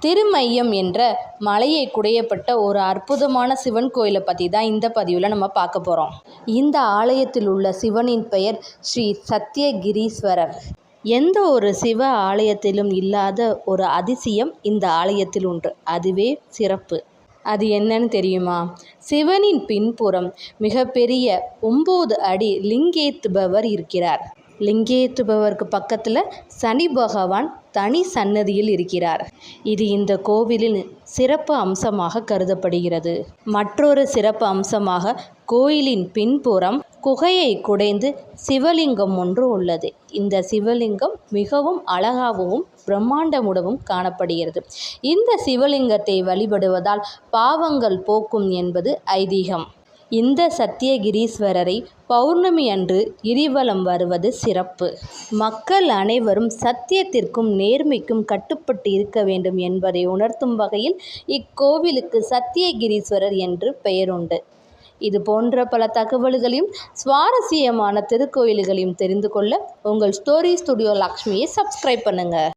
திருமையம் என்ற மலையை குடையப்பட்ட ஒரு அற்புதமான சிவன் கோயிலை பற்றி தான் இந்த பதிவில் நம்ம பார்க்க போகிறோம். இந்த ஆலயத்தில் உள்ள சிவனின் பெயர் ஸ்ரீ சத்தியகிரீஸ்வரர். எந்த ஒரு சிவ ஆலயத்திலும் இல்லாத ஒரு அதிசயம் இந்த ஆலயத்தில் உண்டு. அதுவே சிறப்பு. அது என்னன்னு தெரியுமா? சிவனின் பின்புறம் மிகப்பெரிய 9 அடி லிங்கேத்துபவர் இருக்கிறார். லிங்கேத்துபவருக்கு பக்கத்தில் சனி பகவான் தனி சன்னதியில் இருக்கிறார். இது இந்த கோவிலின் சிறப்பு அம்சமாக கருதப்படுகிறது. மற்றொரு சிறப்பு அம்சமாக கோயிலின் பின்புறம் குகையை குடைந்து சிவலிங்கம் ஒன்று உள்ளது. இந்த சிவலிங்கம் மிகவும் அழகாகவும் பிரம்மாண்டமுடவும் காணப்படுகிறது. இந்த சிவலிங்கத்தை வழிபடுவதால் பாவங்கள் போக்கும் என்பது ஐதீகம். இந்த சத்தியகிரீஸ்வரரை பௌர்ணமி அன்று கிரிவலம் வருவது சிறப்பு. மக்கள் அனைவரும் சத்தியத்திற்கும் நேர்மைக்கும் கட்டுப்பட்டு இருக்க வேண்டும் என்பதை உணர்த்தும் வகையில் இக்கோவிலுக்கு சத்தியகிரீஸ்வரர் என்று பெயருண்டு. இது போன்ற பல தகவல்களையும் சுவாரஸ்யமான திருக்கோயில்களையும் தெரிந்து கொள்ள உங்கள் ஸ்டோரி ஸ்டுடியோ லக்ஷ்மியை சப்ஸ்கிரைப் பண்ணுங்கள்.